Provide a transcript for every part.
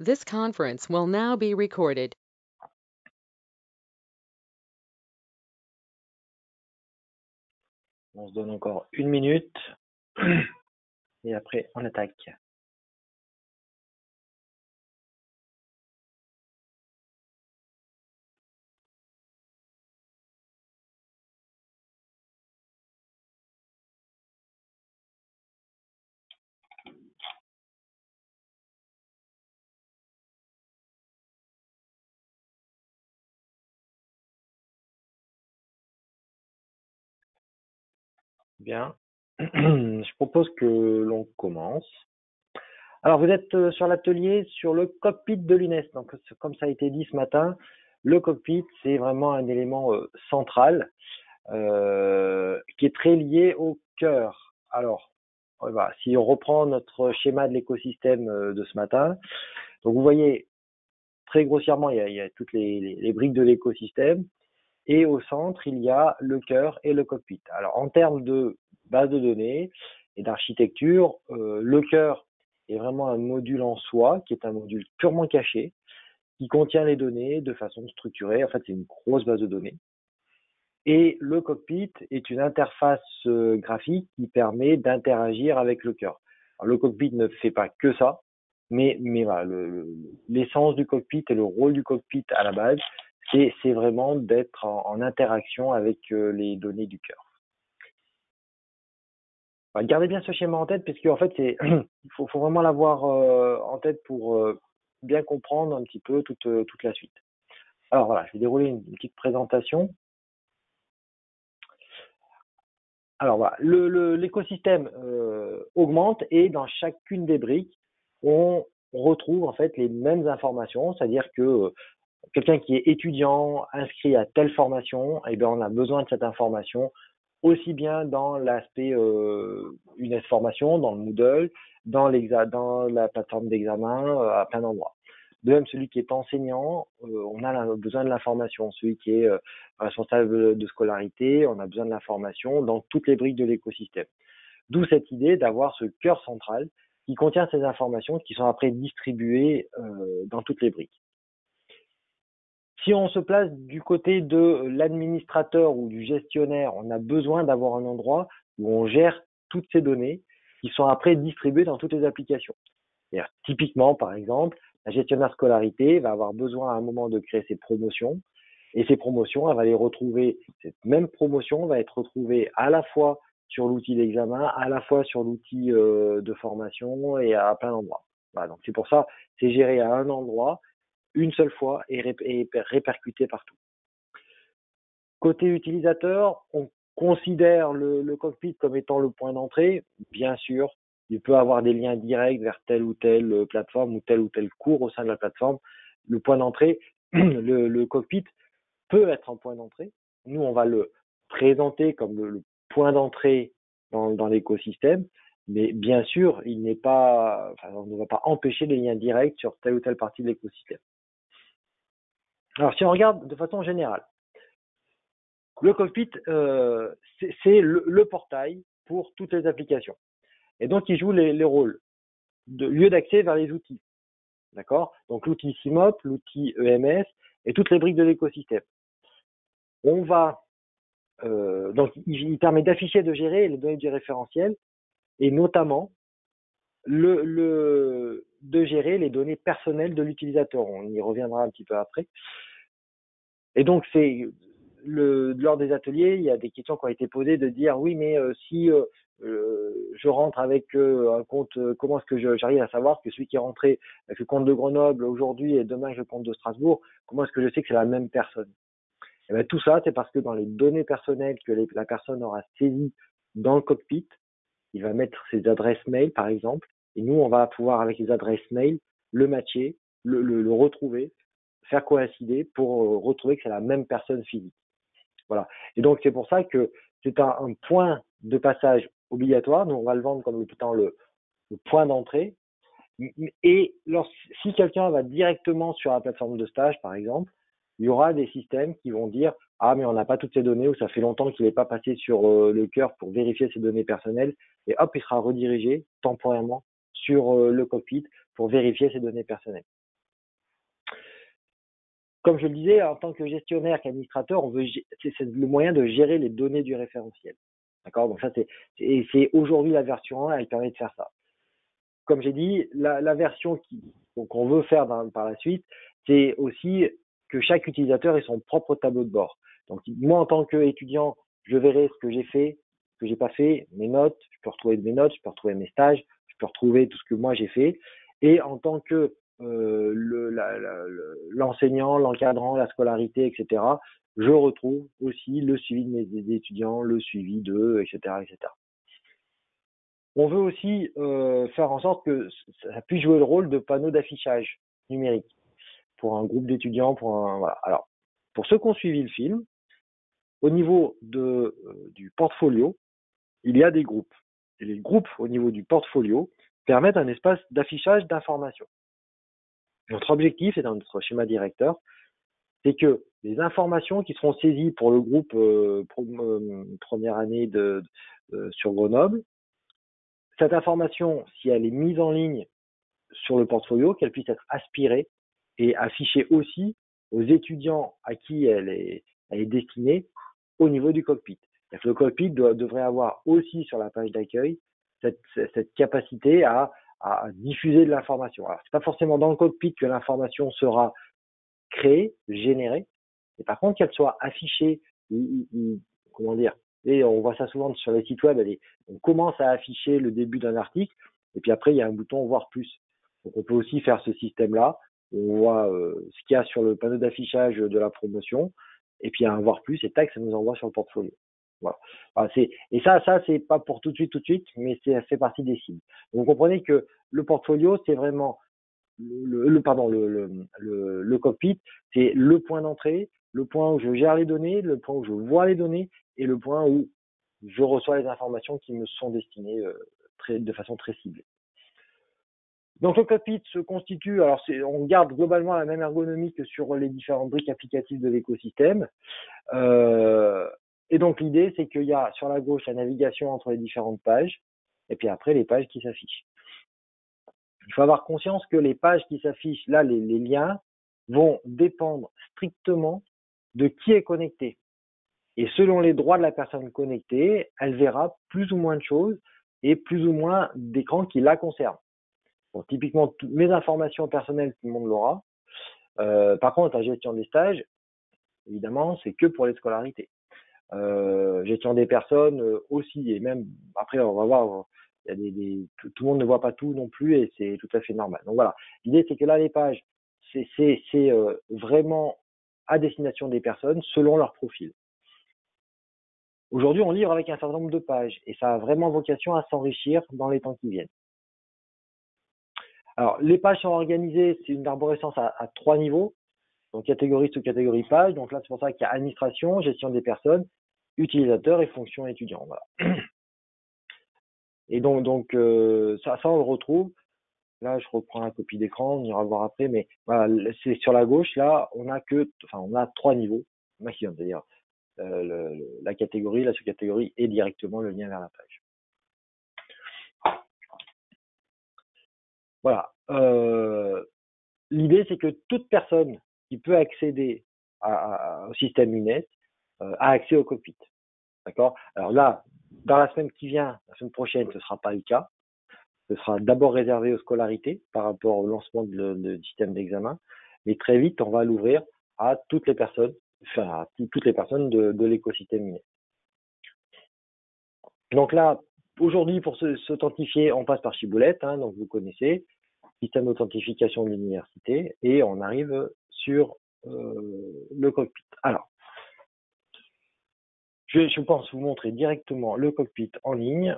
This conference will now be recorded. On se donne encore 1 minute et après on attaque. Bien. Je propose que l'on commence. Alors, vous êtes sur l'atelier sur le cockpit de l'UNES. Donc, comme ça a été dit ce matin, le cockpit, c'est vraiment un élément central qui est très lié au cœur. Alors, voilà, si on reprend notre schéma de l'écosystème de ce matin, donc vous voyez très grossièrement, il y a toutes les briques de l'écosystème. Et au centre, il y a le cœur et le cockpit. Alors, en termes de base de données et d'architecture, le cœur est vraiment un module en soi, qui est un module purement caché, qui contient les données de façon structurée. En fait, c'est une grosse base de données. Et le cockpit est une interface graphique qui permet d'interagir avec le cœur. Alors, le cockpit ne fait pas que ça, mais voilà, l'essence du cockpit et le rôle du cockpit à la base, c'est vraiment d'être en interaction avec les données du cœur. Enfin, gardez bien ce schéma en tête, parce qu'en fait, il faut vraiment l'avoir en tête pour bien comprendre un petit peu toute la suite. Alors voilà, je vais dérouler une petite présentation. Alors voilà, l'écosystème augmente et dans chacune des briques, on retrouve en fait les mêmes informations, c'est-à-dire que quelqu'un qui est étudiant, inscrit à telle formation, eh bien, on a besoin de cette information aussi bien dans l'aspect UNES formation, dans le Moodle, dans la plateforme d'examen, à plein d'endroits. De même, celui qui est enseignant, on a besoin de l'information. Celui qui est responsable de scolarité, on a besoin de l'information dans toutes les briques de l'écosystème. D'où cette idée d'avoir ce cœur central qui contient ces informations qui sont après distribuées dans toutes les briques. Si on se place du côté de l'administrateur ou du gestionnaire, on a besoin d'avoir un endroit où on gère toutes ces données qui sont après distribuées dans toutes les applications. Typiquement, par exemple, la gestionnaire scolarité va avoir besoin à un moment de créer ses promotions, et ces promotions, elle va les retrouver, cette même promotion va être retrouvée à la fois sur l'outil d'examen, à la fois sur l'outil de formation et à plein d'endroits. Voilà, donc c'est pour ça, c'est géré à un endroit, une seule fois et répercuté partout. Côté utilisateur, on considère le cockpit comme étant le point d'entrée. Bien sûr, il peut avoir des liens directs vers telle ou telle plateforme ou tel cours au sein de la plateforme. Le point d'entrée, le cockpit peut être un point d'entrée. Nous, on va le présenter comme le point d'entrée dans l'écosystème, mais bien sûr, on ne va pas empêcher les liens directs sur telle ou telle partie de l'écosystème. Alors, si on regarde de façon générale, le cockpit, c'est le portail pour toutes les applications. Et donc, il joue les rôles de lieu d'accès vers les outils. D'accord? Donc, l'outil CIMOP, l'outil EMS et toutes les briques de l'écosystème. Donc, il permet d'afficher et de gérer les données du référentiel et notamment de gérer les données personnelles de l'utilisateur. On y reviendra un petit peu après. Et donc, lors des ateliers, il y a des questions qui ont été posées de dire oui, mais si je rentre avec un compte, comment est-ce que j'arrive à savoir que celui qui est rentré avec le compte de Grenoble aujourd'hui et demain avec le compte de Strasbourg, comment est-ce que je sais que c'est la même personne? Et bien, tout ça, c'est parce que dans les données personnelles que la personne aura saisies dans le cockpit, il va mettre ses adresses mail, par exemple, et nous, on va pouvoir, avec les adresses mail, le matcher, le retrouver, faire coïncider pour retrouver que c'est la même personne physique. Voilà. Et donc, c'est pour ça que c'est un point de passage obligatoire. Nous, on va le vendre comme étant le point d'entrée. Et si quelqu'un va directement sur la plateforme de stage, par exemple, il y aura des systèmes qui vont dire ah, mais on n'a pas toutes ces données ou ça fait longtemps qu'il n'est pas passé sur le cœur pour vérifier ses données personnelles. Et hop, il sera redirigé temporairement sur le cockpit pour vérifier ses données personnelles. comme je le disais, en tant que gestionnaire, qu'administrateur, c'est le moyen de gérer les données du référentiel. D'accord? Donc ça, c'est aujourd'hui la version 1, elle permet de faire ça. Comme j'ai dit, la version qu'on veut faire par la suite, c'est aussi que chaque utilisateur ait son propre tableau de bord. Donc moi, en tant qu'étudiant, je verrai ce que j'ai fait, ce que j'ai pas fait, mes notes, je peux retrouver mes notes, je peux retrouver mes stages, je peux retrouver tout ce que moi j'ai fait. Et en tant que l'enseignant, l'encadrant, la scolarité, etc., je retrouve aussi le suivi de mes étudiants, le suivi d'eux, etc., etc. On veut aussi faire en sorte que ça puisse jouer le rôle de panneau d'affichage numérique pour un groupe d'étudiants, voilà. Alors, pour ceux qui ont suivi le film, au niveau du portfolio, il y a des groupes. Et les groupes au niveau du portfolio permettent un espace d'affichage d'informations. Notre objectif, et dans notre schéma directeur, c'est que les informations qui seront saisies pour le groupe première année sur Grenoble, cette information, si elle est mise en ligne sur le portfolio, qu'elle puisse être aspirée et affichée aussi aux étudiants à qui elle est destinée au niveau du cockpit. Le cockpit devrait avoir aussi sur la page d'accueil cette capacité à diffuser de l'information. Alors, c'est pas forcément dans le cockpit que l'information sera créée, générée, mais par contre qu'elle soit affichée, comment dire, et on voit ça souvent sur les sites web, on commence à afficher le début d'un article, et puis après il y a un bouton voir plus. Donc on peut aussi faire ce système-là, on voit ce qu'il y a sur le panneau d'affichage de la promotion, et puis il y a un voir plus, et tac, ça nous envoie sur le portfolio. Voilà. Alors, et ça c'est pas pour tout de suite, mais ça fait partie des cibles. Donc vous comprenez que le portfolio, c'est vraiment le cockpit, c'est le point d'entrée, le point où je gère les données, le point où je vois les données, et le point où je reçois les informations qui me sont destinées de façon très ciblée. Donc le cockpit se constitue, alors on garde globalement la même ergonomie que sur les différentes briques applicatives de l'écosystème. Et donc l'idée, c'est qu'il y a sur la gauche la navigation entre les différentes pages, et puis après les pages qui s'affichent. Il faut avoir conscience que les pages qui s'affichent, là, les liens, vont dépendre strictement de qui est connecté. Et selon les droits de la personne connectée, elle verra plus ou moins de choses et plus ou moins d'écrans qui la concernent. Donc, typiquement, toutes mes informations personnelles, tout le monde l'aura. Par contre, la gestion des stages, évidemment, c'est que pour les scolarités. Gestion des personnes aussi, et même après, on va voir, il y a tout le monde ne voit pas tout non plus, et c'est tout à fait normal. Donc voilà, l'idée c'est que là, les pages, c'est vraiment à destination des personnes selon leur profil. Aujourd'hui, on livre avec un certain nombre de pages, et ça a vraiment vocation à s'enrichir dans les temps qui viennent. Alors, les pages sont organisées, c'est une arborescence à 3 niveaux, donc catégorie sous catégorie page. Donc là, c'est pour ça qu'il y a administration, gestion des personnes, utilisateurs et fonctions étudiants. Voilà. Et donc ça on le retrouve. Là, je reprends la copie d'écran, on ira voir après, mais voilà, c'est sur la gauche. Là, on a 3 niveaux maximum, c'est-à-dire la catégorie, la sous-catégorie et directement le lien vers la page. Voilà. L'idée, c'est que toute personne qui peut accéder au système UNES a accès au cockpit. D'accord? Alors là, dans la semaine qui vient, la semaine prochaine, ce ne sera pas le cas. Ce sera d'abord réservé aux scolarités par rapport au lancement du système d'examen. Mais très vite, on va l'ouvrir à toutes les personnes, de l'écosystème UNES. Donc là, aujourd'hui, pour s'authentifier, on passe par Chiboulette, donc vous connaissez, système d'authentification de l'université, et on arrive sur le cockpit. Alors, je pense vous montrer directement le cockpit en ligne.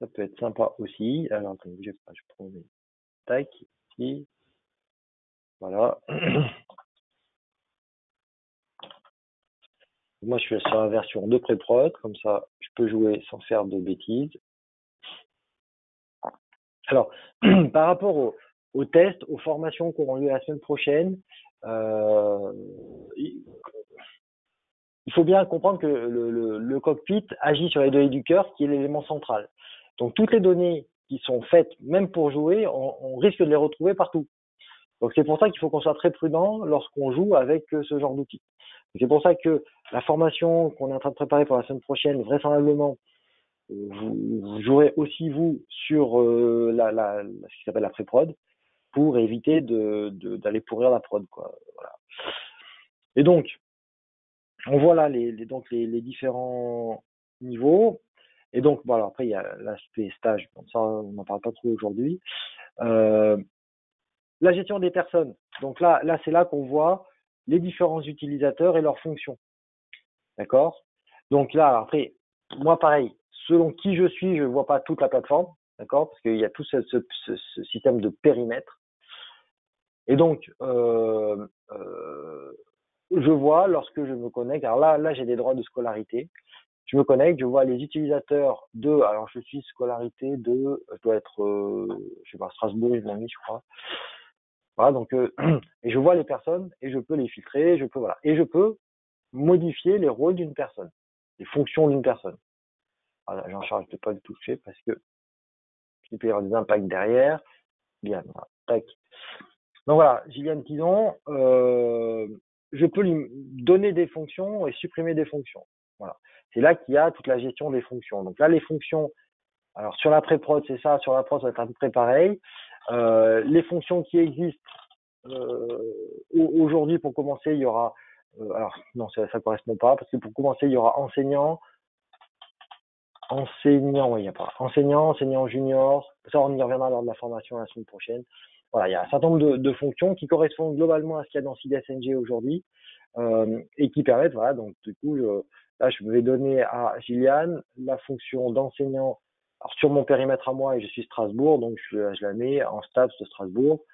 Ça peut être sympa aussi. Alors, attendez, je prends mes tac ici. Voilà. Moi, je suis sur la version de pré-prod, comme ça, je peux jouer sans faire de bêtises. Alors, par rapport aux tests, aux formations qui auront lieu la semaine prochaine, il faut bien comprendre que le cockpit agit sur les données du cœur, qui est l'élément central. Donc, toutes les données qui sont faites, même pour jouer, on risque de les retrouver partout. Donc c'est pour ça qu'il faut qu'on soit très prudent lorsqu'on joue avec ce genre d'outils. C'est pour ça que la formation qu'on est en train de préparer pour la semaine prochaine, vraisemblablement, vous jouerez aussi vous sur ce qui s'appelle la pré-prod pour éviter d'aller pourrir la prod, quoi. Voilà. Et donc, on voit là les différents niveaux. Et donc, bon, alors après, il y a l'aspect stage. Bon, ça, on n'en parle pas trop aujourd'hui. La gestion des personnes. Donc là c'est là qu'on voit les différents utilisateurs et leurs fonctions. D'accord? Donc là, après, moi, pareil, selon qui je suis, je ne vois pas toute la plateforme. D'accord? Parce qu'il y a tout ce système de périmètre. Et donc, je vois lorsque je me connecte. Alors là, j'ai des droits de scolarité. Je me connecte, je vois les utilisateurs alors je suis scolarité je dois être, je sais pas, Strasbourg, ils m'ont mis, je crois. Voilà, donc, et je vois les personnes et je peux les filtrer, voilà. Et je peux modifier les rôles d'une personne, les fonctions d'une personne. Voilà, j'en charge de pas le toucher parce que il peut y avoir des impacts derrière. Bien, voilà, tac. Donc voilà, Gilliane Tison, je peux lui donner des fonctions et supprimer des fonctions. Voilà. C'est là qu'il y a toute la gestion des fonctions. Donc là, les fonctions, alors sur la pré-prod, c'est ça, sur la prod, ça va être à peu près pareil. Les fonctions qui existent, aujourd'hui, pour commencer, il y aura, alors non, ça correspond pas, parce que pour commencer, il y aura enseignant, oui, il n'y a pas. Enseignant junior, ça on y reviendra lors de la formation la semaine prochaine. Voilà, il y a un certain nombre de fonctions qui correspondent globalement à ce qu'il y a dans CIDSNG aujourd'hui, et qui permettent, voilà, donc du coup, là je vais donner à Gilliane la fonction d'enseignant, alors sur mon périmètre à moi, et je suis Strasbourg, donc je la mets en STAPS de Strasbourg.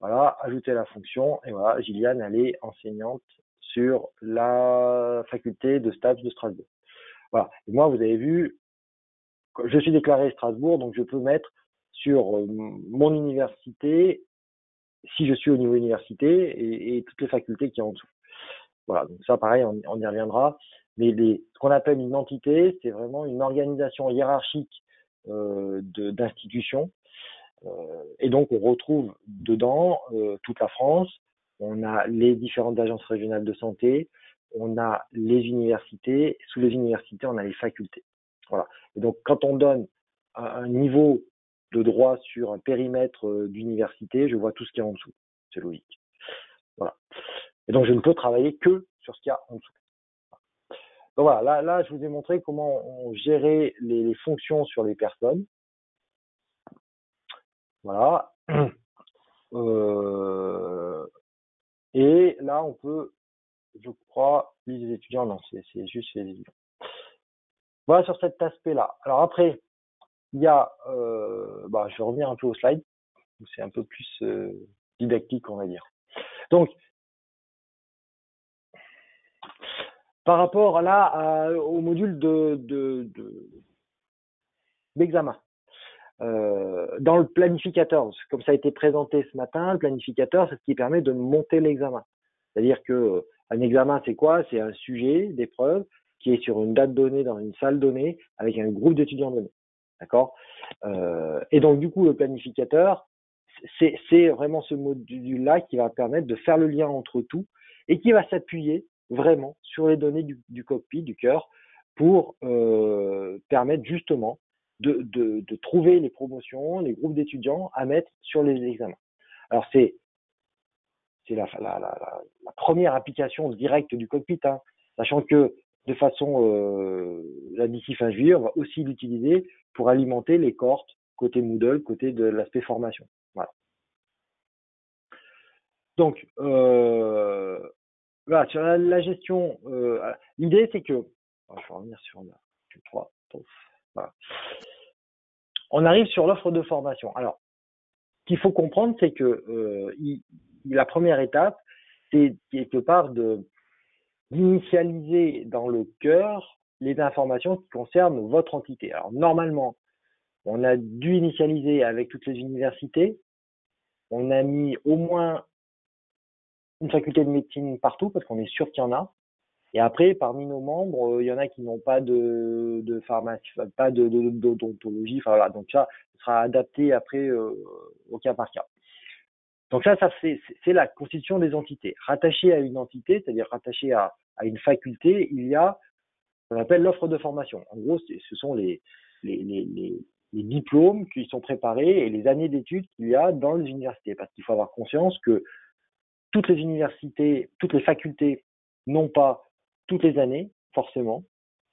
Voilà, ajouter la fonction, et voilà, Gilliane, elle est enseignante sur la faculté de STAPS de Strasbourg. Voilà, et moi, vous avez vu, je suis déclaré Strasbourg, donc je peux mettre sur mon université, si je suis au niveau université, et toutes les facultés qui y a en dessous. Voilà, donc ça, pareil, on y reviendra. Mais ce qu'on appelle une entité, c'est vraiment une organisation hiérarchique d'institutions. Et donc, on retrouve dedans toute la France. On a les différentes agences régionales de santé. On a les universités. Sous les universités, on a les facultés. Voilà. Et donc, quand on donne un niveau de droit sur un périmètre d'université, je vois tout ce qu'il y a en dessous. C'est logique. Voilà. Et donc, je ne peux travailler que sur ce qu'il y a en dessous. Donc voilà, là, je vous ai montré comment on gérait les fonctions sur les personnes. Voilà. Et là, on peut, je crois, les étudiants, non, c'est juste les étudiants. Voilà sur cet aspect-là. Alors après, il y a, je vais revenir un peu au slide, c'est un peu plus didactique, on va dire. Donc, par rapport là au module d'examen. Dans le planificateur, comme ça a été présenté ce matin, le planificateur, c'est ce qui permet de monter l'examen. C'est-à-dire que un examen, c'est quoi? C'est un sujet d'épreuve qui est sur une date donnée dans une salle donnée avec un groupe d'étudiants donnés. D'accord? Et donc, du coup, le planificateur, c'est vraiment ce module-là qui va permettre de faire le lien entre tout et qui va s'appuyer vraiment sur les données du cockpit, du cœur, pour permettre justement de trouver les promotions, les groupes d'étudiants à mettre sur les examens. Alors, c'est la première application directe du cockpit, hein, sachant que de façon, là d'ici fin juillet, on va aussi l'utiliser pour alimenter les cohortes côté Moodle, côté de l'aspect formation. Voilà. Donc, voilà, sur la gestion, l'idée c'est que, je vais revenir sur la 3, voilà. On arrive sur l'offre de formation. Alors, ce qu'il faut comprendre, c'est que la première étape, c'est quelque part d'initialiser dans le cœur les informations qui concernent votre entité. Alors, normalement, on a dû initialiser avec toutes les universités. On a mis au moins une faculté de médecine partout parce qu'on est sûr qu'il y en a. Et après, parmi nos membres, il y en a qui n'ont pas de pharmacie, pas d'odontologie. Enfin voilà, donc ça sera adapté après au cas par cas. Donc ça c'est la constitution des entités. Rattaché à une entité, c'est-à-dire rattaché à une faculté, il y a ce qu'on appelle l'offre de formation. En gros, ce sont les diplômes qui sont préparés et les années d'études qu'il y a dans les universités. Parce qu'il faut avoir conscience que toutes les universités, toutes les facultés n'ont pas toutes les années, forcément,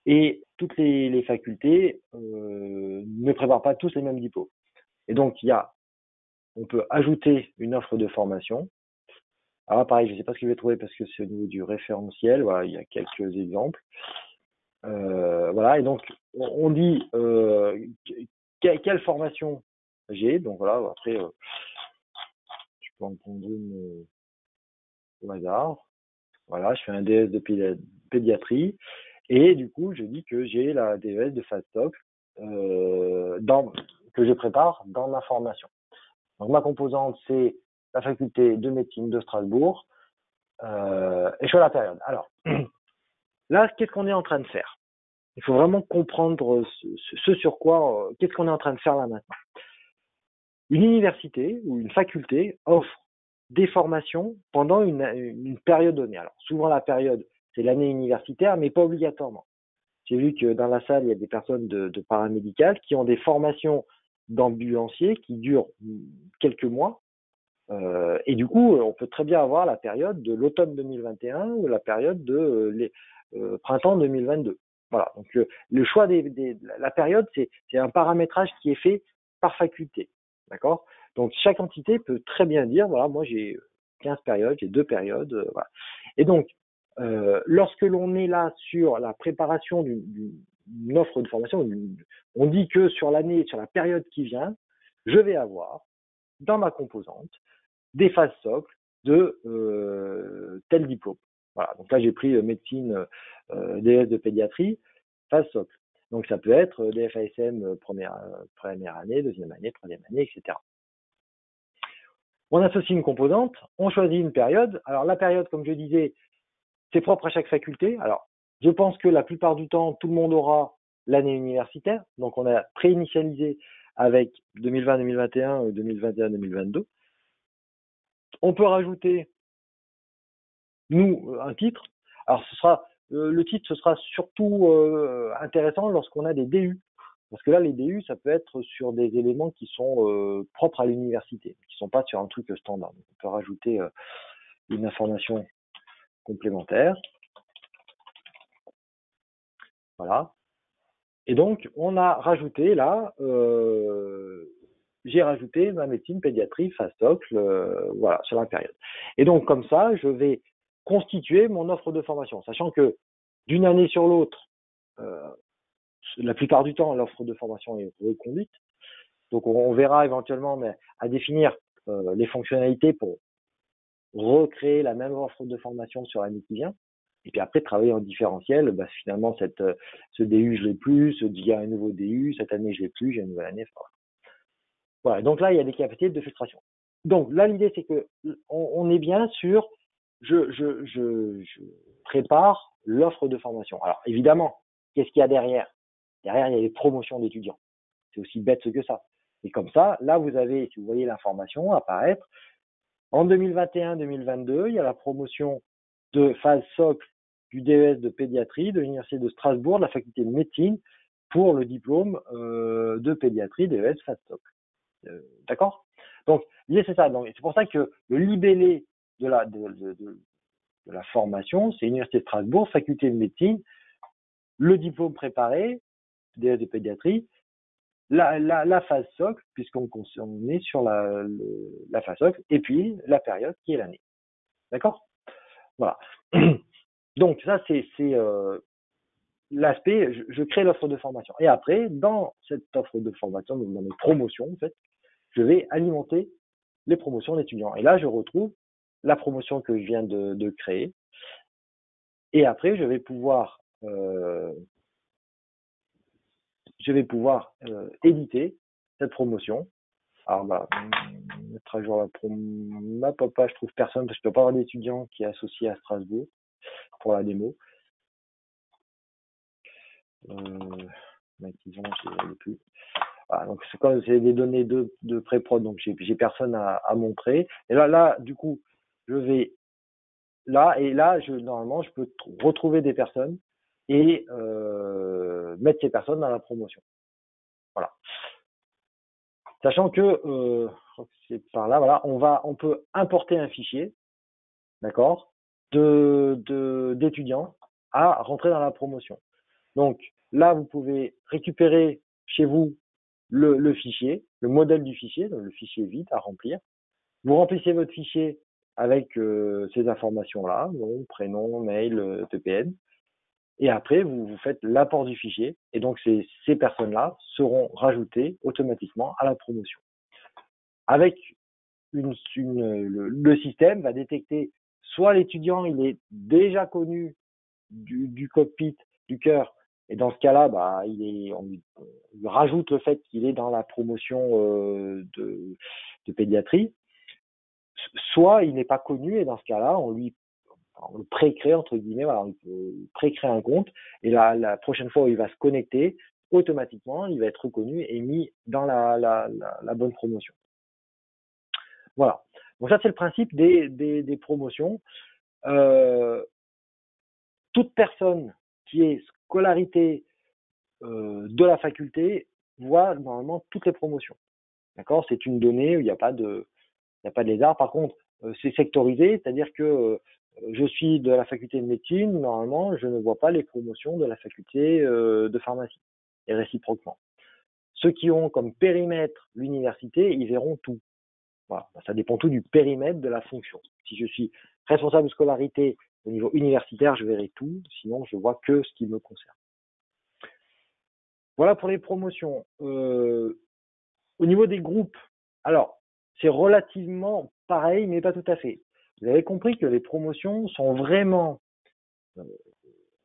et toutes les facultés ne préparent pas tous les mêmes diplômes. Et donc, on peut ajouter une offre de formation. Alors pareil, je ne sais pas ce que je vais trouver parce que c'est au niveau du référentiel. Voilà, il y a quelques exemples. Voilà, et donc on dit quelle formation j'ai. Donc voilà, après, je peux en prendre une au hasard. Voilà, je fais un DS de pédiatrie et du coup, je dis que j'ai la DES de FASTOC que je prépare dans ma formation. Donc ma composante, c'est la faculté de médecine de Strasbourg et je suis à la période. Alors, là, qu'est-ce qu'on est en train de faire? Il faut vraiment comprendre ce sur quoi, qu'est-ce qu'on est en train de faire là maintenant. Une université ou une faculté offre des formations pendant une période donnée. Alors, souvent la période, c'est l'année universitaire, mais pas obligatoirement. J'ai vu que dans la salle, il y a des personnes de paramédicales qui ont des formations d'ambulanciers qui durent quelques mois. Et du coup, on peut très bien avoir la période de l'automne 2021 ou la période de printemps 2022. Voilà. Donc le choix la période, c'est un paramétrage qui est fait par faculté. D'accord? Donc chaque entité peut très bien dire, voilà, moi j'ai 15 périodes, j'ai 2 périodes, voilà. Et donc, lorsque l'on est là sur la préparation d'une offre de formation, on dit que sur l'année, sur la période qui vient, je vais avoir dans ma composante des phases socles de tel diplôme. Voilà. Donc là, j'ai pris médecine DS de pédiatrie, phase socle. Donc ça peut être DFASM première année, deuxième année, troisième année, etc. On associe une composante, on choisit une période. Alors la période, comme je disais, c'est propre à chaque faculté. Alors, je pense que la plupart du temps, tout le monde aura l'année universitaire. Donc, on a préinitialisé avec 2020-2021 ou 2021-2022. On peut rajouter, nous, un titre. Alors, le titre, ce sera surtout intéressant lorsqu'on a des DU. Parce que là, les DU, ça peut être sur des éléments qui sont propres à l'université, qui ne sont pas sur un truc standard. Donc, on peut rajouter une information complémentaire. Voilà. Et donc, on a rajouté là, j'ai rajouté ma médecine pédiatrie FASTOC, voilà, sur la période. Et donc, comme ça, je vais constituer mon offre de formation, sachant que d'une année sur l'autre, la plupart du temps, l'offre de formation est reconduite. Donc, on verra éventuellement, mais à définir les fonctionnalités pour recréer la même offre de formation sur l'année qui vient. Et puis après, travailler en différentiel, bah, finalement, ce DU, je l'ai plus, il y a un nouveau DU, cette année, je l'ai plus, j'ai une nouvelle année. Voilà. Donc là, il y a des capacités de filtration. Donc là, l'idée, c'est que on est bien sur, je prépare l'offre de formation. Alors, évidemment, qu'est-ce qu'il y a derrière? Derrière, il y a les promotions d'étudiants. C'est aussi bête que ça. Et comme ça, là, vous avez, si vous voyez l'information apparaître, en 2021-2022, il y a la promotion de phase socle du DES de pédiatrie de l'Université de Strasbourg, de la faculté de médecine, pour le diplôme de pédiatrie DES phase socle. D'accord? Donc, l'idée, c'est ça. Donc, c'est pour ça que le libellé de la formation, c'est l'Université de Strasbourg, faculté de médecine, le diplôme préparé, DES de pédiatrie, la phase socle, puisqu'on est sur la phase socle, et puis la période qui est l'année. D'accord? Voilà. Donc ça, c'est l'aspect, je crée l'offre de formation. Et après, dans cette offre de formation, donc dans mes promotions, en fait, je vais alimenter les promotions d'étudiants. Et là, je retrouve la promotion que je viens de créer. Et après, je vais pouvoir éditer cette promotion. Alors, bah, mettre à jour la promo. Papa, je trouve personne parce que je ne peux pas avoir d'étudiant qui est associé à Strasbourg pour la démo. Je ne plus. Voilà, donc c'est comme c'est des données de pré-prod, donc j'ai personne à montrer. Et là, du coup, je vais là et là, normalement, je peux retrouver des personnes et mettre ces personnes dans la promotion. Voilà. Sachant que c'est par là, voilà, on peut importer un fichier, d'accord, d'étudiants à rentrer dans la promotion. Donc là, vous pouvez récupérer chez vous le fichier, le modèle du fichier, donc le fichier vide à remplir. Vous remplissez votre fichier avec ces informations-là, nom, prénom, mail, VPN. Et après, vous faites l'apport du fichier. Et donc, ces personnes-là seront rajoutées automatiquement à la promotion. Avec le système va détecter soit l'étudiant, il est déjà connu du cockpit, du cœur, et dans ce cas-là, bah, on lui rajoute le fait qu'il est dans la promotion de pédiatrie, soit il n'est pas connu, et dans ce cas-là, on le pré-crée, entre guillemets, voilà, on pré-crée un compte, et la prochaine fois où il va se connecter, automatiquement, il va être reconnu et mis dans la bonne promotion. Voilà. Donc ça, c'est le principe des promotions. Toute personne qui est scolarité de la faculté voit normalement toutes les promotions. D'accord? C'est une donnée où il n'y a pas de lézard. Par contre, c'est sectorisé, c'est-à-dire que je suis de la faculté de médecine, normalement, je ne vois pas les promotions de la faculté de pharmacie, et réciproquement. Ceux qui ont comme périmètre l'université, ils verront tout. Voilà. Ça dépend tout du périmètre de la fonction. Si je suis responsable de scolarité au niveau universitaire, je verrai tout, sinon je vois que ce qui me concerne. Voilà pour les promotions. Au niveau des groupes, alors, c'est relativement pareil, mais pas tout à fait. Vous avez compris que les promotions sont vraiment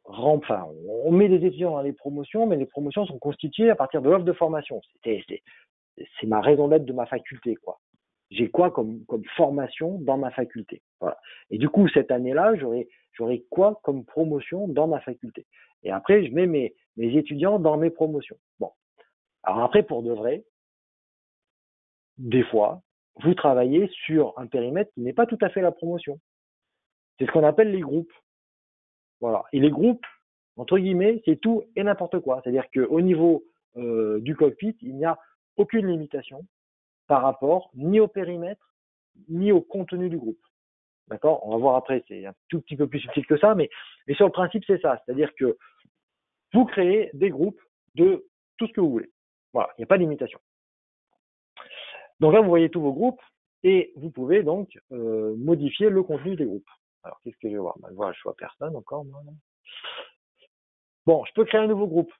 enfin, on met des étudiants dans les promotions, mais les promotions sont constituées à partir de l'offre de formation. C'est ma raison d'être de ma faculté, quoi. J'ai quoi comme formation dans ma faculté, voilà. Et du coup, cette année-là, j'aurai quoi comme promotion dans ma faculté. Et après, je mets mes étudiants dans mes promotions. Bon. Alors après, pour de vrai, des fois, vous travaillez sur un périmètre qui n'est pas tout à fait la promotion. C'est ce qu'on appelle les groupes. Voilà. Et les groupes, entre guillemets, c'est tout et n'importe quoi. C'est-à-dire qu'au niveau du cockpit, il n'y a aucune limitation par rapport ni au périmètre, ni au contenu du groupe. D'accord? On va voir après, c'est un tout petit peu plus subtil que ça, mais sur le principe, c'est ça. C'est-à-dire que vous créez des groupes de tout ce que vous voulez. Voilà, il n'y a pas de limitation. Donc là, vous voyez tous vos groupes et vous pouvez donc modifier le contenu des groupes. Alors, qu'est-ce que je vais voir? Voilà, je vois personne encore. Bon, je peux créer un nouveau groupe.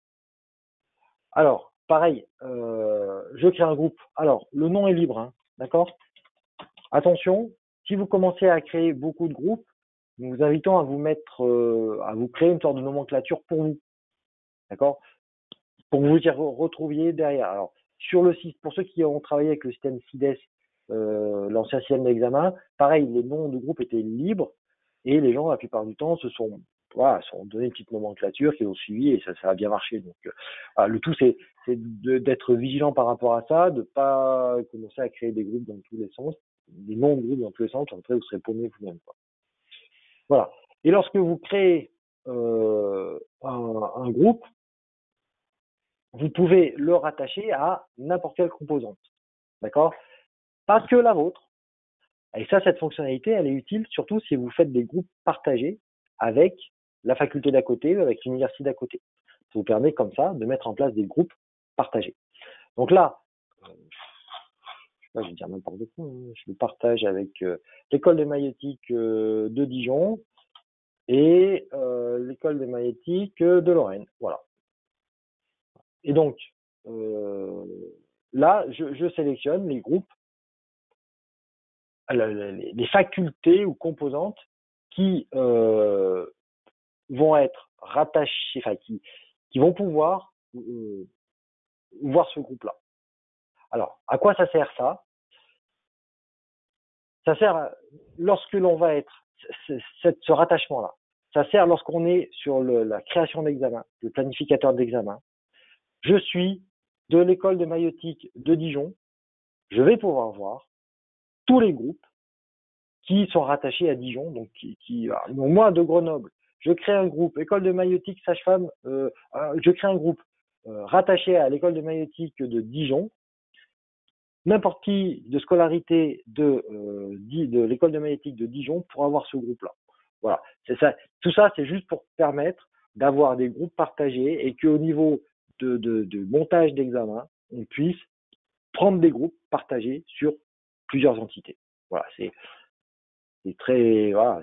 Alors, pareil, je crée un groupe. Alors, le nom est libre, hein, d'accord? Attention, si vous commencez à créer beaucoup de groupes, nous vous invitons à vous mettre, à vous créer une sorte de nomenclature pour vous, d'accord? Pour que vous y retrouviez derrière. Alors, sur le site, pour ceux qui ont travaillé avec le système CIDES, l'ancien système d'examen, pareil, les noms de groupes étaient libres et les gens, la plupart du temps, se sont donné une petite nomenclature qu'ils ont suivi et ça a bien marché. Donc, le tout, c'est d'être vigilant par rapport à ça, de pas commencer à créer des groupes dans tous les sens, des noms de groupes dans tous les sens, après vous serez paumé vous-même. Voilà. Et lorsque vous créez un groupe, vous pouvez le rattacher à n'importe quelle composante. D'accord? Pas que la vôtre. Et ça, cette fonctionnalité, elle est utile surtout si vous faites des groupes partagés avec la faculté d'à côté ou avec l'université d'à côté. Ça vous permet comme ça de mettre en place des groupes partagés. Donc là, je vais dire n'importe quoi, hein. Je le partage avec l'école de maïeutique de Dijon et l'école de maïeutique de Lorraine. Voilà. Et donc, là, je sélectionne les groupes, les facultés ou composantes qui vont être rattachées, enfin qui vont pouvoir voir ce groupe-là. Alors, à quoi ça sert ça? Ça sert lorsque l'on va être ce rattachement-là. Ça sert lorsqu'on est sur la création d'examen, le planificateur d'examen. Je suis de l'école de maïeutique de Dijon, je vais pouvoir voir tous les groupes qui sont rattachés à Dijon, donc donc moi de Grenoble, je crée un groupe école de maïeutique sage-femme, je crée un groupe rattaché à l'école de maïeutique de Dijon. N'importe qui de scolarité de l'école de maïeutique de Dijon pourra avoir ce groupe-là. Voilà, c'est ça. Tout ça, c'est juste pour permettre d'avoir des groupes partagés et qu'au niveau de montage d'examen, on puisse prendre des groupes partagés sur plusieurs entités. Voilà, c'est très. Voilà.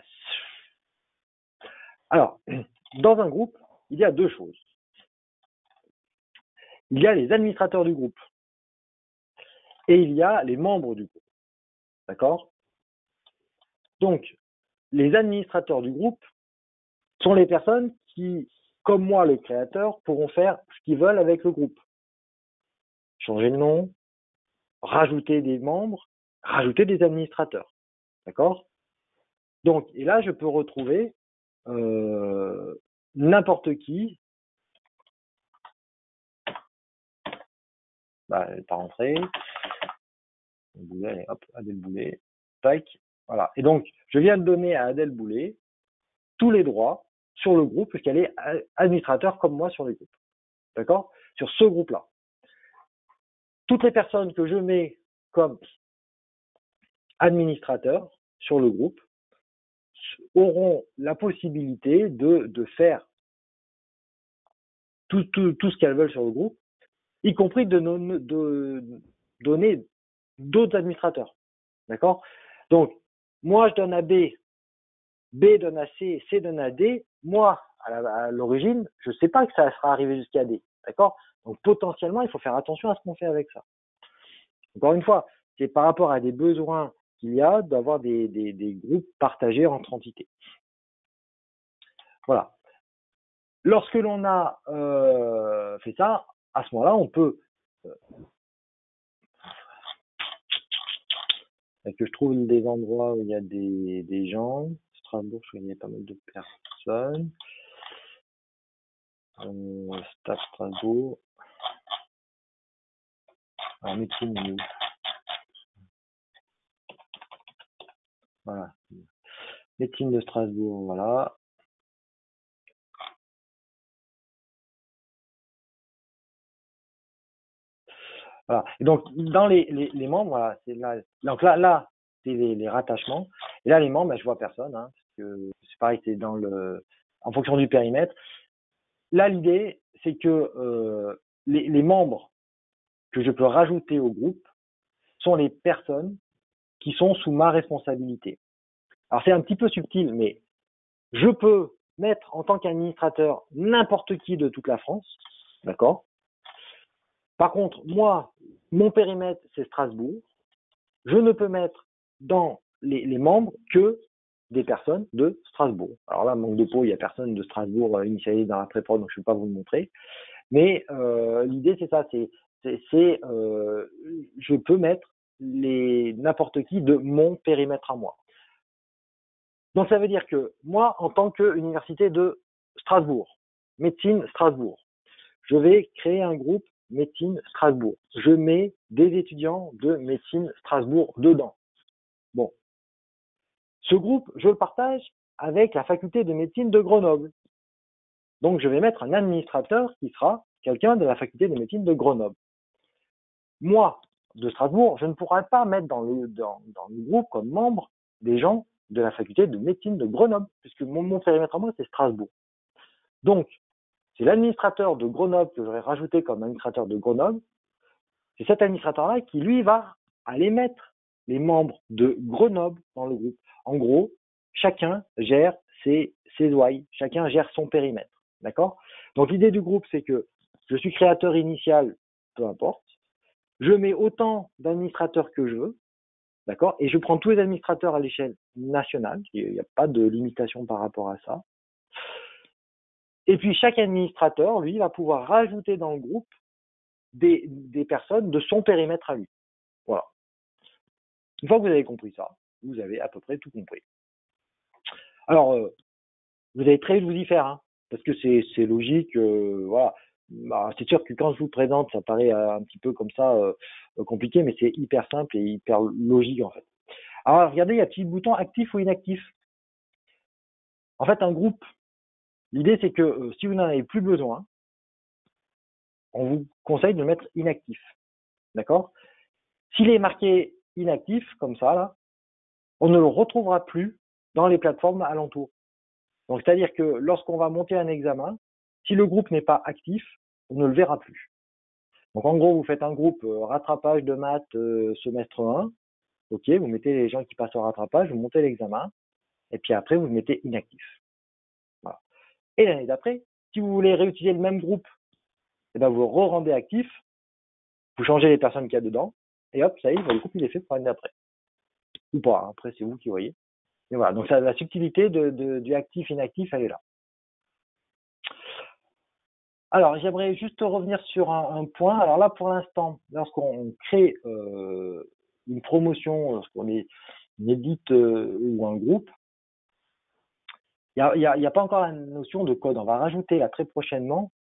Alors, dans un groupe, il y a deux choses. Il y a les administrateurs du groupe et il y a les membres du groupe. D'accord? Donc, les administrateurs du groupe sont les personnes qui, comme moi, le créateur, pourront faire ce qu'ils veulent avec le groupe. Changer le nom, rajouter des membres, rajouter des administrateurs. D'accord? Donc, et là, je peux retrouver n'importe qui. Bah, pas rentré. Boulet, hop, Adèle Boulet. Tac. Voilà. Et donc, je viens de donner à Adèle Boulet tous les droits sur le groupe, puisqu'elle est administrateur comme moi sur les groupes. D'accord? Sur ce groupe-là. Toutes les personnes que je mets comme administrateurs sur le groupe auront la possibilité de faire tout ce qu'elles veulent sur le groupe, y compris de donner d'autres administrateurs. D'accord? Donc, moi, je donne à B, B donne à C, C donne à D. Moi, à l'origine, je ne sais pas que ça sera arrivé jusqu'à D. D'accord? Donc, potentiellement, il faut faire attention à ce qu'on fait avec ça. Encore une fois, c'est par rapport à des besoins qu'il y a d'avoir des groupes partagés entre entités. Voilà. Lorsque l'on a fait ça, à ce moment-là, on peut que je trouve des endroits où il y a des gens. Strasbourg, je connais pas mal de personnes. Stade Strasbourg. Alors, médecine, voilà. Médecine de Strasbourg, voilà. Voilà. Et donc, dans les membres, voilà, c'est là. Donc là, c'est les rattachements. Et là, les membres, ben, je vois personne, hein, parce que c'est pareil, c'est en fonction du périmètre. Là, l'idée, c'est que les membres que je peux rajouter au groupe sont les personnes qui sont sous ma responsabilité. Alors, c'est un petit peu subtil, mais je peux mettre en tant qu'administrateur n'importe qui de toute la France, d'accord? Par contre, moi, mon périmètre, c'est Strasbourg. Je ne peux mettre dans les membres que des personnes de Strasbourg. Alors là, manque de peau, il n'y a personne de Strasbourg initialisé dans la préprod, donc je ne peux pas vous le montrer. Mais l'idée, c'est ça, je peux mettre n'importe qui de mon périmètre à moi. Donc ça veut dire que moi, en tant qu'université de Strasbourg, médecine Strasbourg, je vais créer un groupe médecine Strasbourg. Je mets des étudiants de médecine Strasbourg dedans. Bon. Ce groupe, je le partage avec la faculté de médecine de Grenoble. Donc je vais mettre un administrateur qui sera quelqu'un de la faculté de médecine de Grenoble. Moi, de Strasbourg, je ne pourrai pas mettre dans le groupe comme membre des gens de la faculté de médecine de Grenoble, puisque mon périmètre à moi, c'est Strasbourg. Donc, c'est l'administrateur de Grenoble que j'aurais rajouté comme administrateur de Grenoble. C'est cet administrateur-là qui, lui, va aller mettre les membres de Grenoble dans le groupe. En gros, chacun gère ses ouailles, chacun gère son périmètre. D'accord? Donc, l'idée du groupe, c'est que je suis créateur initial, peu importe. Je mets autant d'administrateurs que je veux. D'accord? Et je prends tous les administrateurs à l'échelle nationale. Il n'y a pas de limitation par rapport à ça. Et puis, chaque administrateur, lui, va pouvoir rajouter dans le groupe des personnes de son périmètre à lui. Voilà. Une fois que vous avez compris ça, vous avez à peu près tout compris. Alors, vous avez très vite vous y faire, hein, parce que c'est logique, voilà. bah, c'est sûr que quand je vous présente, ça paraît un petit peu comme ça compliqué, mais c'est hyper simple et hyper logique en fait. Alors regardez, il y a un petit bouton actif ou inactif. En fait, un groupe, l'idée c'est que si vous n'en avez plus besoin, on vous conseille de le mettre inactif. D'accord? S'il est marqué inactif, comme ça, là, on ne le retrouvera plus dans les plateformes alentours. Donc, c'est-à-dire que lorsqu'on va monter un examen, si le groupe n'est pas actif, on ne le verra plus. Donc, en gros, vous faites un groupe rattrapage de maths semestre 1. OK, vous mettez les gens qui passent au rattrapage, vous montez l'examen, et puis après, vous le mettez inactif. Voilà. Et l'année d'après, si vous voulez réutiliser le même groupe, eh ben, vous le re-rendez actif, vous changez les personnes qu'il y a dedans, et hop, ça y est, le groupe il est fait pour l'année d'après. Ou pas, après, c'est vous qui voyez. Et voilà, donc ça, la subtilité du actif-inactif, elle est là. Alors, j'aimerais juste revenir sur un point. Alors là, pour l'instant, lorsqu'on crée une promotion, lorsqu'on est une édite ou un groupe, il n'y a pas encore la notion de code. On va rajouter là très prochainement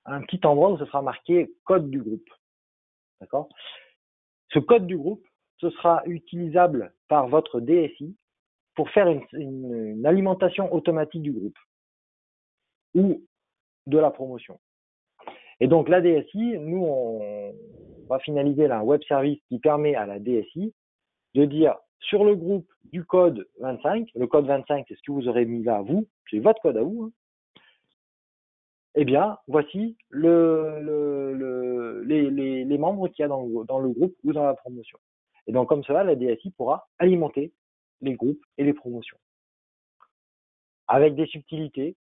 un petit endroit où ce sera marqué code du groupe. D'accord? Ce code du groupe, ce sera utilisable par votre DSI pour faire une alimentation automatique du groupe ou de la promotion. Et donc la DSI, nous, on va finaliser là un web service qui permet à la DSI de dire sur le groupe du code 25, le code 25, c'est ce que vous aurez mis là à vous, c'est votre code à vous, hein, eh bien, voici les membres qu'il y a dans le groupe ou dans la promotion. Et donc comme cela, la DSI pourra alimenter les groupes et les promotions. Avec des subtilités,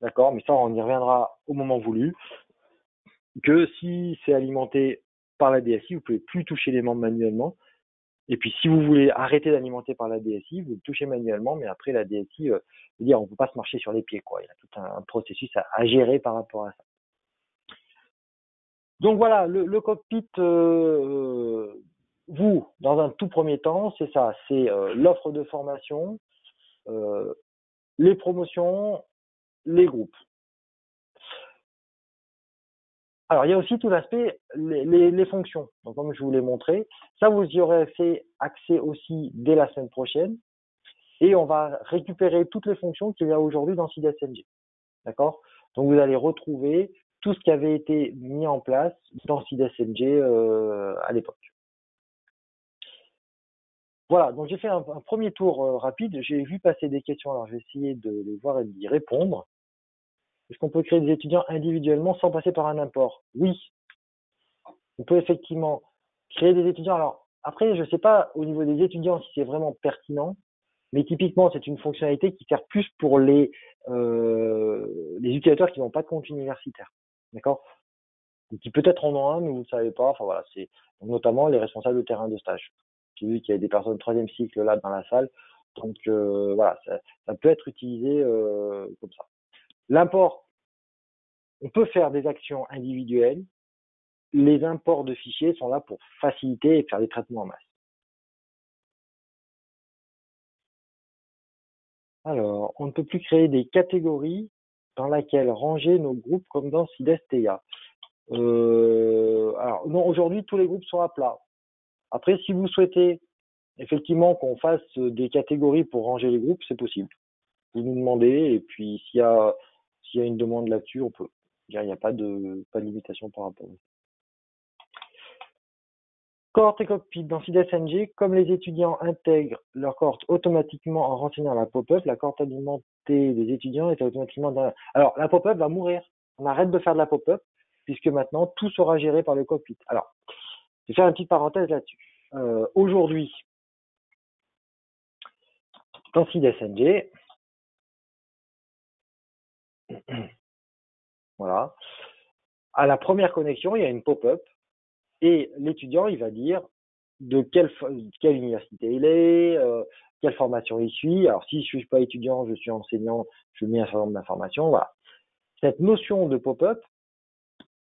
d'accord, mais ça on y reviendra au moment voulu, que si c'est alimenté par la DSI, vous pouvez plus toucher les membres manuellement. Et puis si vous voulez arrêter d'alimenter par la DSI, vous le touchez manuellement, mais après la DSI, je veux dire, on ne peut pas se marcher sur les pieds, quoi. Il y a tout un processus à gérer par rapport à ça. Donc voilà, le cockpit, vous, dans un tout premier temps, c'est ça, c'est l'offre de formation, les promotions, les groupes. Alors, il y a aussi tout l'aspect, les fonctions. Donc, comme je vous l'ai montré, ça, vous y aurez accès aussi dès la semaine prochaine. Et on va récupérer toutes les fonctions qu'il y a aujourd'hui dans SIDSNG. D'accord? Donc, vous allez retrouver tout ce qui avait été mis en place dans SIDSNG à l'époque. Voilà, donc j'ai fait un premier tour rapide. J'ai vu passer des questions, alors je vais essayer de les voir et d'y répondre. Est-ce qu'on peut créer des étudiants individuellement sans passer par un import? Oui, on peut effectivement créer des étudiants. Alors, après, je ne sais pas au niveau des étudiants si c'est vraiment pertinent, mais typiquement, c'est une fonctionnalité qui sert plus pour les utilisateurs qui n'ont pas de compte universitaire. D'accord? Qui peut-être en ont un, mais vous ne le savez pas. Enfin voilà, c'est notamment les responsables de terrain de stage. J'ai vu qu'il y a des personnes de troisième cycle là dans la salle. Donc voilà, ça peut être utilisé comme ça. L'import, on peut faire des actions individuelles. Les imports de fichiers sont là pour faciliter et faire des traitements en masse. Alors, on ne peut plus créer des catégories dans lesquelles ranger nos groupes comme dans SIDES-TIA. Alors, non, aujourd'hui, tous les groupes sont à plat. Après, si vous souhaitez effectivement qu'on fasse des catégories pour ranger les groupes, c'est possible. Vous nous demandez, et puis s'il y a une demande là-dessus, on peut. Il n'y a pas de limitation par rapport à ça. Cohorte et cockpit dans SIDSNG, comme les étudiants intègrent leur cohorte automatiquement en renseignant la pop-up, la cohorte alimentée des étudiants est automatiquement dans... Alors, la pop-up va mourir. On arrête de faire de la pop-up, puisque maintenant, tout sera géré par le cockpit. Alors, je vais faire une petite parenthèse là-dessus. Aujourd'hui, dans SIDSNG, voilà, à la première connexion, il y a une pop-up, et l'étudiant, il va dire de quelle université il est, quelle formation il suit. Alors, si je suis pas étudiant, je suis enseignant, je mets un certain nombre d'informations. Voilà. Cette notion de pop-up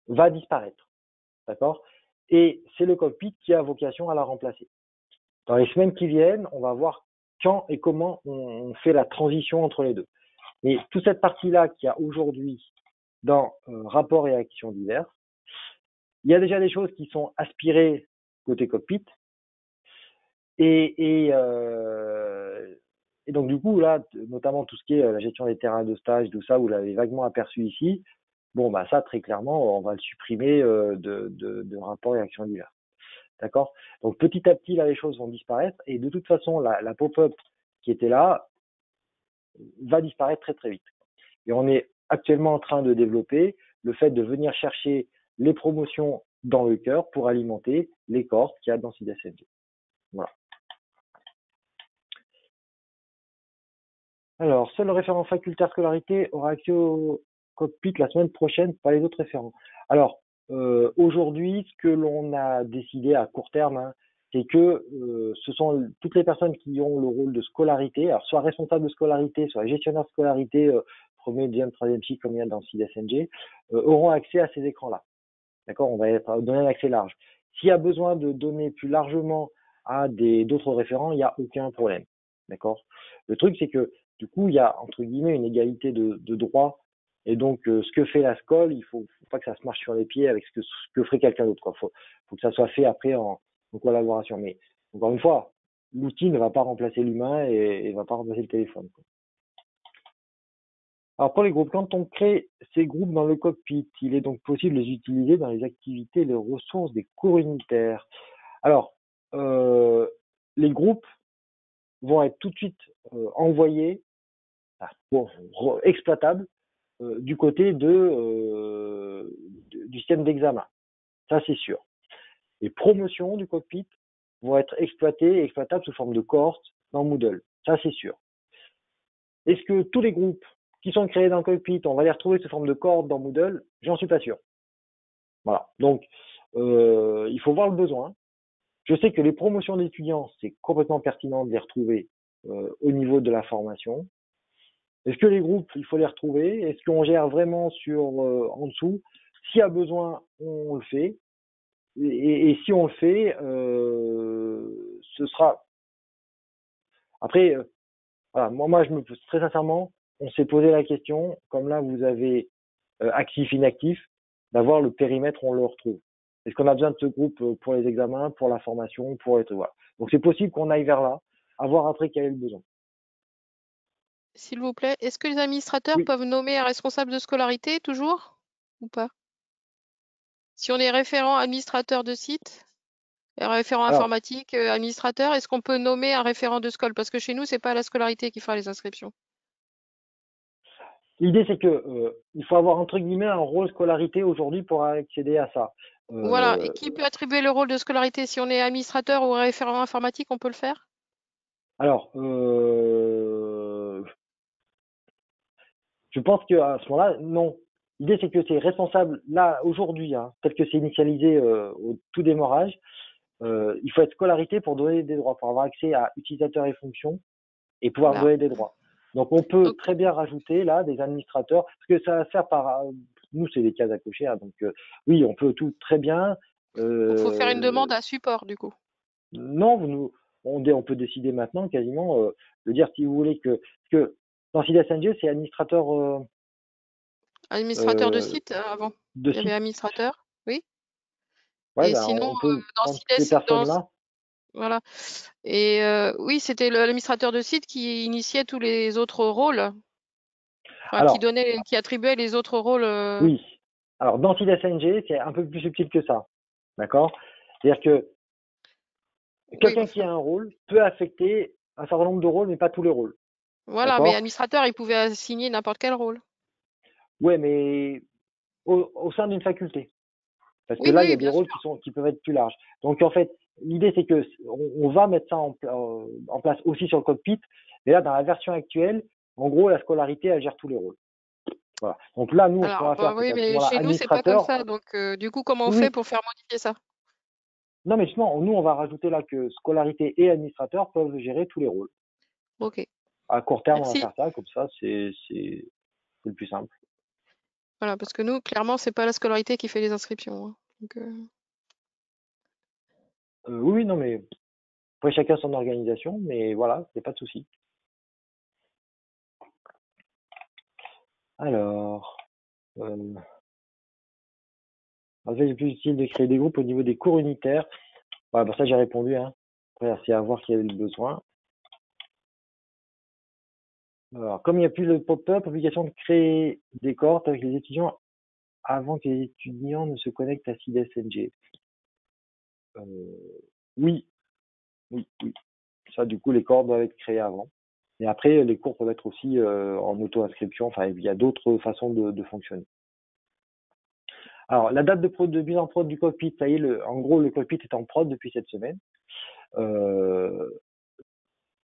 va disparaître. D'accord? Et c'est le cockpit qui a vocation à la remplacer. Dans les semaines qui viennent, on va voir quand et comment on fait la transition entre les deux. Mais toute cette partie-là qu'il y a aujourd'hui dans rapports et actions diverses. Il y a déjà des choses qui sont aspirées côté cockpit. Et donc, du coup, là, notamment tout ce qui est la gestion des terrains de stage, tout ça, vous l'avez vaguement aperçu ici. Bon, bah ça, très clairement, on va le supprimer de rapports et actions diverses. D'accord? Donc, petit à petit, là, les choses vont disparaître. Et de toute façon, la pop-up qui était là va disparaître très, très vite. Et on est actuellement en train de développer le fait de venir chercher les promotions dans le cœur pour alimenter les cohortes qu'il y a dans CIDSMG. Voilà. Alors, seul le référent facultaire scolarité aura accès au cockpit la semaine prochaine, pas les autres référents. Alors, aujourd'hui, ce que l'on a décidé à court terme, hein, c'est que ce sont toutes les personnes qui ont le rôle de scolarité, alors soit responsable de scolarité, soit gestionnaire de scolarité, premier, deuxième, troisième cycle, comme il y a dans CIDSNG, auront accès à ces écrans-là. D'accord? On va donner un accès large. S'il y a besoin de donner plus largement à d'autres référents, il n'y a aucun problème. D'accord? Le truc, c'est que du coup, il y a entre guillemets une égalité de droit. Et donc, ce que fait la SCOL, il faut pas que ça se marche sur les pieds avec ce que ferait quelqu'un d'autre. Il faut que ça soit fait après en collaboration. Mais encore une fois, l'outil ne va pas remplacer l'humain et ne va pas remplacer le téléphone, quoi. Alors pour les groupes, quand on crée ces groupes dans le cockpit, il est donc possible de les utiliser dans les activités et les ressources des cours unitaires. Alors, les groupes vont être tout de suite envoyés, exploitables, du côté du système d'examen. Ça, c'est sûr. Les promotions du cockpit vont être exploitées et exploitables sous forme de cohortes dans Moodle. Ça, c'est sûr. Est-ce que tous les groupes qui sont créés dans le cockpit, on va les retrouver sous forme de cohortes dans Moodle? J'en suis pas sûr. Voilà. Donc, il faut voir le besoin. Je sais que les promotions d'étudiants, c'est complètement pertinent de les retrouver au niveau de la formation. Est-ce que les groupes, il faut les retrouver? Est-ce qu'on gère vraiment en dessous? S'il y a besoin, on le fait. Et si on le fait, ce sera. Après, voilà, moi, je me pose très sincèrement, on s'est posé la question, comme là, vous avez actif, inactif, d'avoir le périmètre, on le retrouve. Est-ce qu'on a besoin de ce groupe pour les examens, pour la formation, pour être voilà. Donc c'est possible qu'on aille vers là, à voir après quel est le besoin. S'il vous plaît, est-ce que les administrateurs Oui. peuvent nommer un responsable de scolarité toujours ou pas? Si on est référent administrateur de site, référent Alors, informatique, administrateur, est-ce qu'on peut nommer un référent de scol? Parce que chez nous, c'est pas la scolarité qui fera les inscriptions. l'idée c'est que il faut avoir entre guillemets un rôle scolarité aujourd'hui pour accéder à ça. Voilà. Et qui peut attribuer le rôle de scolarité? Si on est administrateur ou référent informatique, on peut le faire? Alors, je pense qu'à ce moment-là, non. L'idée, c'est que c'est responsable, là, aujourd'hui, hein, tel que c'est initialisé au tout démarrage, il faut être scolarité pour donner des droits, pour avoir accès à utilisateurs et fonctions et pouvoir Voilà. donner des droits. Donc, on peut Donc, très bien rajouter là des administrateurs, parce que ça va faire par. Nous, c'est des cases à cocher, hein, donc oui, on peut tout très bien. il faut faire une demande à support, du coup. Non, on peut décider maintenant quasiment de dire si vous voulez que dans CIDSNG, c'est administrateur Administrateur de euh, site, avant. de Il y avait site. administrateur, oui. Ouais, Et ben, sinon, on peut dans prendre ces CIDES, personnes-là. voilà. Et oui, c'était l'administrateur de site qui initiait tous les autres rôles, enfin, Alors, qui attribuait les autres rôles. oui. Alors, dans CIDSNG, c'est un peu plus subtil que ça. D'accord? C'est-à-dire que Oui, quelqu'un qui a un rôle peut affecter un certain nombre de rôles, mais pas tous les rôles. voilà, mais D'accord? administrateur, il pouvait assigner n'importe quel rôle. Ouais, mais au sein d'une faculté. Parce que Oui, là, il y oui, a des bien rôles sûr. qui peuvent être plus larges. Donc, en fait, l'idée, c'est que on va mettre ça en place aussi sur le cockpit. Mais là, dans la version actuelle, en gros, la scolarité, elle gère tous les rôles. Voilà. Donc là, nous, ce qu'on Alors, va faire, c'est oui, qu'à ce mais moment-là, chez nous, c'est pas comme administrateur, ça. Donc, du coup, comment on oui, fait oui. pour faire modifier ça? Non, mais justement, nous, on va rajouter là que scolarité et administrateur peuvent gérer tous les rôles. Ok, À court terme, on va merci. faire ça, comme ça, c'est le plus simple. Voilà, parce que nous, clairement, c'est pas la scolarité qui fait les inscriptions, hein. Donc, Oui, oui, non, mais après, chacun son organisation, mais voilà, c'est pas de souci. Alors, Euh, en fait, c'est plus utile de créer des groupes au niveau des cours unitaires. Ouais, bon, ça, j'ai répondu, hein. Après, c'est à voir qui a eu le besoin. Alors, comme il n'y a plus le pop-up, obligation de créer des cohortes avec les étudiants avant que les étudiants ne se connectent à SIDSNG. Oui, oui, oui. Ça, du coup, les cohortes doivent être créées avant. Et après, les cours peuvent être aussi en auto-inscription. Enfin, il y a d'autres façons de fonctionner. Alors, la date de mise en prod du cockpit, ça y est, en gros, le cockpit est en prod depuis cette semaine.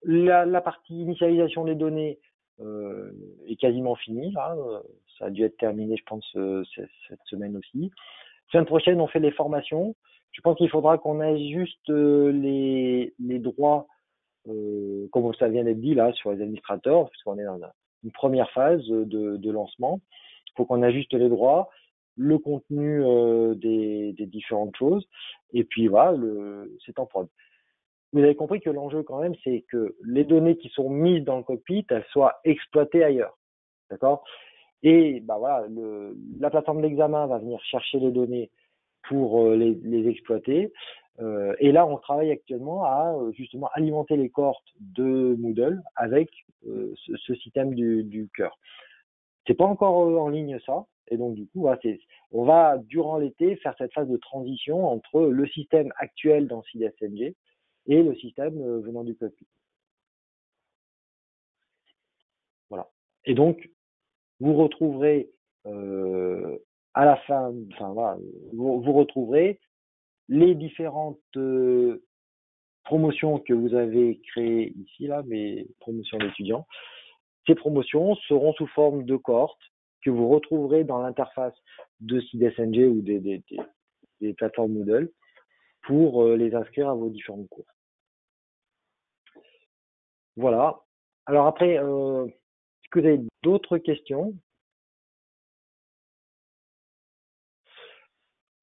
La partie initialisation des données est quasiment finie. Là. Ça a dû être terminé, je pense, cette semaine aussi. Semaine prochaine, on fait les formations. Je pense qu'il faudra qu'on ajuste les droits, comme ça vient d'être dit là, sur les administrateurs, puisqu'on est dans une première phase de lancement. Il faut qu'on ajuste les droits, le contenu des différentes choses, et puis voilà, c'est en prod. Vous avez compris que l'enjeu quand même, c'est que les données qui sont mises dans le cockpit, elles soient exploitées ailleurs. D'accord? Et bah voilà, la plateforme d'examen va venir chercher les données pour les exploiter. Et là, on travaille actuellement à justement alimenter les cohortes de Moodle avec ce système du cœur. C'est pas encore en ligne ça, et donc du coup, voilà, on va durant l'été faire cette phase de transition entre le système actuel dans SIDSMG et le système venant du cockpit. Voilà. Et donc, vous retrouverez à la fin, enfin voilà, vous retrouverez les différentes promotions que vous avez créées ici, là, mes promotions d'étudiants. Ces promotions seront sous forme de cohortes que vous retrouverez dans l'interface de SIDSNG ou des plateformes Moodle pour les inscrire à vos différents cours. Voilà. Alors après, est-ce que vous avez d'autres questions?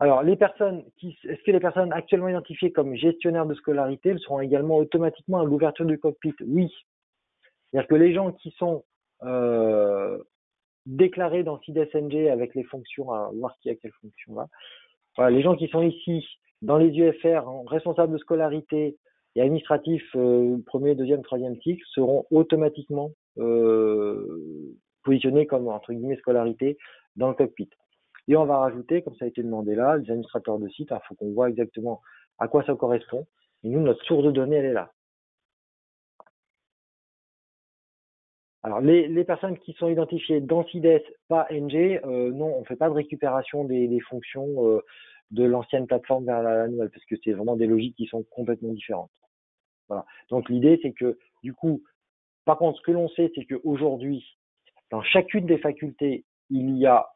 Alors, est-ce que les personnes actuellement identifiées comme gestionnaires de scolarité seront également automatiquement à l'ouverture du cockpit? Oui. C'est-à-dire que les gens qui sont déclarés dans SIDSNG avec les fonctions, à voir qui a quelle fonction là. Voilà, les gens qui sont ici dans les UFR, responsables de scolarité et administratifs, premier, deuxième, troisième cycle, seront automatiquement positionnés comme entre guillemets scolarité dans le cockpit. Et on va rajouter, comme ça a été demandé là, les administrateurs de site. Il faut qu'on voit exactement à quoi ça correspond. Et nous, notre source de données, elle est là. Alors, les personnes qui sont identifiées dans CIDES, pas NG, non, on ne fait pas de récupération des fonctions de l'ancienne plateforme vers la nouvelle, parce que c'est vraiment des logiques qui sont complètement différentes. Voilà. Donc, l'idée, c'est que, du coup, par contre, ce que l'on sait, c'est qu'aujourd'hui, dans chacune des facultés, il y a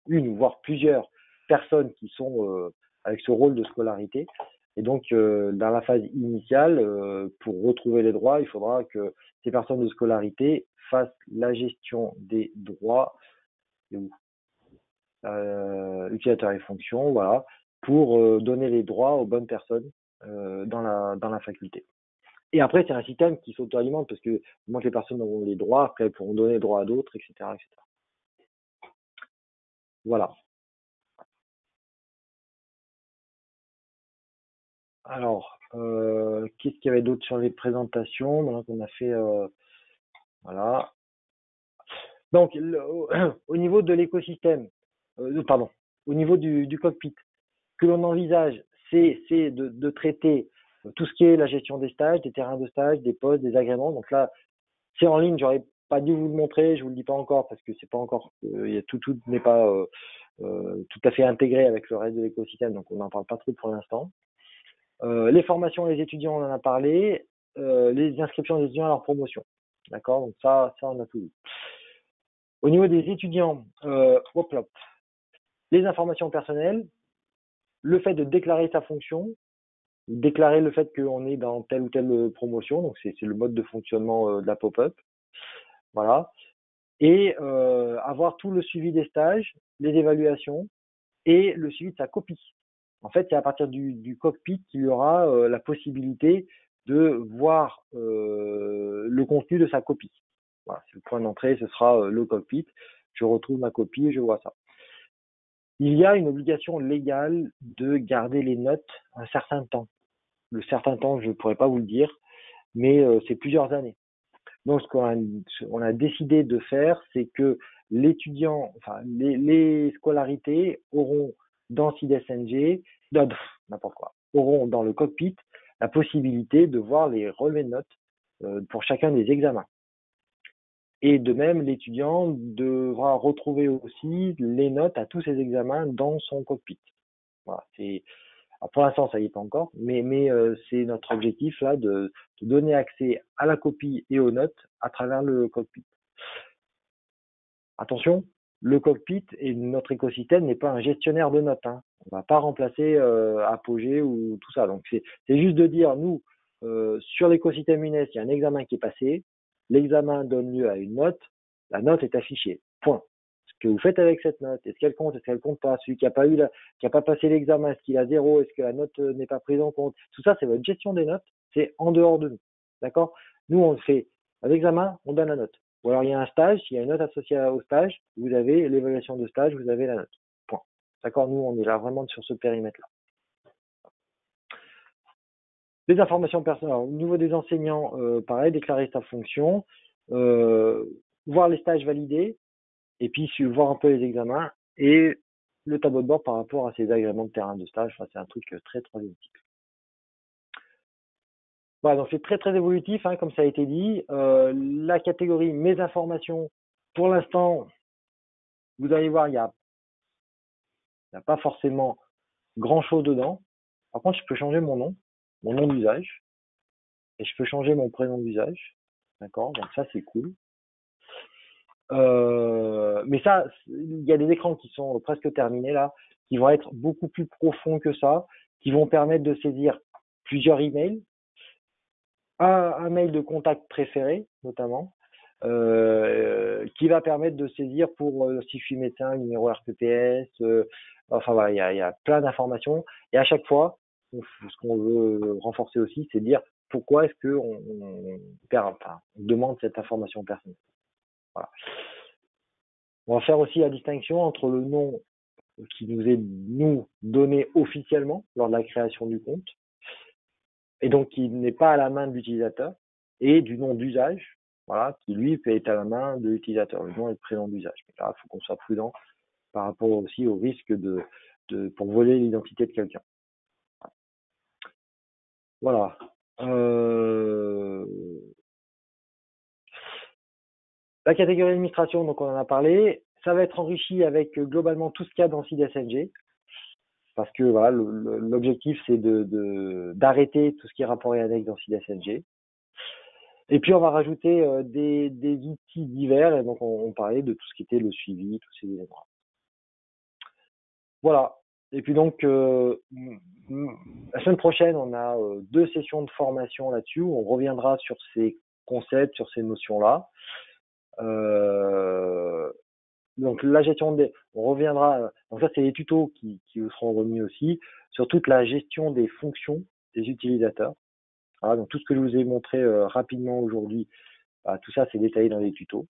une, voire plusieurs personnes qui sont avec ce rôle de scolarité. Et donc, dans la phase initiale, pour retrouver les droits, il faudra que ces personnes de scolarité fassent la gestion des droits, utilisateurs et fonctions, voilà, pour donner les droits aux bonnes personnes dans la faculté. Et après, c'est un système qui s'auto-alimente parce que moins que les personnes auront les droits, après elles pourront donner les droits à d'autres, etc., etc. Voilà. Alors, qu'est-ce qu'il y avait d'autre sur les présentations maintenant qu'on a fait voilà. Donc, au niveau de l'écosystème, pardon, au niveau du cockpit, que l'on envisage, c'est de traiter tout ce qui est la gestion des stages, des terrains de stage, des postes, des agréments. Donc là, c'est en ligne, j'aurais pas dû vous le montrer, je vous le dis pas encore parce que c'est pas encore, tout n'est pas tout à fait intégré avec le reste de l'écosystème, donc on n'en parle pas trop pour l'instant. Les formations des étudiants, on en a parlé. Les inscriptions des étudiants à leur promotion. D'accord? Donc ça, on a tout vu. Au niveau des étudiants, les informations personnelles, le fait de déclarer sa fonction, déclarer le fait qu'on est dans telle ou telle promotion, donc c'est le mode de fonctionnement de la pop-up. Voilà. Et avoir tout le suivi des stages, les évaluations et le suivi de sa copie. En fait, c'est à partir du cockpit qu'il y aura la possibilité de voir le contenu de sa copie. Voilà, c'est le point d'entrée, ce sera le cockpit. je retrouve ma copie et je vois ça. Il y a une obligation légale de garder les notes un certain temps. Le certain temps, je ne pourrais pas vous le dire, mais c'est plusieurs années. Donc, ce qu'on a décidé de faire, c'est que l'étudiant, enfin, les scolarités auront dans CIDSNG, n'importe quoi, auront dans le cockpit la possibilité de voir les relevés de notes pour chacun des examens. Et de même, l'étudiant devra retrouver aussi les notes à tous ses examens dans son cockpit. Voilà, pour l'instant, ça y est pas encore, mais c'est notre objectif là de donner accès à la copie et aux notes à travers le cockpit. Attention, le cockpit et notre écosystème n'est pas un gestionnaire de notes. Hein. On va pas remplacer Apogée ou tout ça. Donc c'est juste de dire, nous, sur l'écosystème UNES, il y a un examen qui est passé, l'examen donne lieu à une note, la note est affichée. Point. Ce que vous faites avec cette note, est-ce qu'elle compte pas? Celui qui n'a pas passé l'examen, est-ce qu'il a 0? Est-ce que la note n'est pas prise en compte? Tout ça, c'est votre gestion des notes, c'est en dehors de nous. D'accord? Nous, on fait un examen, on donne la note. Ou alors il y a un stage, s'il y a une note associée au stage, vous avez l'évaluation de stage, vous avez la note. Point. D'accord? Nous, on est là vraiment sur ce périmètre-là. Les informations personnelles. Au niveau des enseignants, pareil, déclarer sa fonction, voir les stages validés, et puis voir un peu les examens, et le tableau de bord par rapport à ces agréments de terrain de stage. Enfin, c'est un truc très troisième cycle. Voilà, donc c'est très très évolutif, hein, comme ça a été dit. La catégorie mes informations, pour l'instant, vous allez voir, il n'y a pas forcément grand chose dedans. Par contre, je peux changer mon nom d'usage, et je peux changer mon prénom d'usage. D'accord, donc ça c'est cool. Mais ça, il y a des écrans qui sont presque terminés là, qui vont être beaucoup plus profonds que ça, qui vont permettre de saisir plusieurs emails, un mail de contact préféré notamment, qui va permettre de saisir pour si je suis médecin, numéro RPPS, enfin voilà, il y a plein d'informations, et à chaque fois, ce qu'on veut renforcer aussi, c'est dire pourquoi est-ce que on demande cette information personnelle. Voilà. On va faire aussi la distinction entre le nom qui nous est donné officiellement lors de la création du compte, et donc qui n'est pas à la main de l'utilisateur, et du nom d'usage, voilà, qui lui peut être à la main de l'utilisateur, le nom et le prénom d'usage. Mais là, il faut qu'on soit prudent par rapport aussi au risque pour voler l'identité de quelqu'un. Voilà. La catégorie administration, donc on en a parlé, ça va être enrichi avec globalement tout ce qu'il y a dans CIDSNG, parce que voilà, l'objectif c'est d'arrêter tout ce qui est rapport et annexe dans CIDSNG. Et puis on va rajouter des outils divers, et donc on parlait de tout ce qui était le suivi, tous ces éléments. Voilà. Et puis donc la semaine prochaine, on a 2 sessions de formation là-dessus, où on reviendra sur ces concepts, sur ces notions-là. Donc la gestion on reviendra, donc ça c'est les tutos qui vous seront remis aussi, sur toute la gestion des fonctions des utilisateurs. Voilà, donc tout ce que je vous ai montré rapidement aujourd'hui, tout ça c'est détaillé dans les tutos.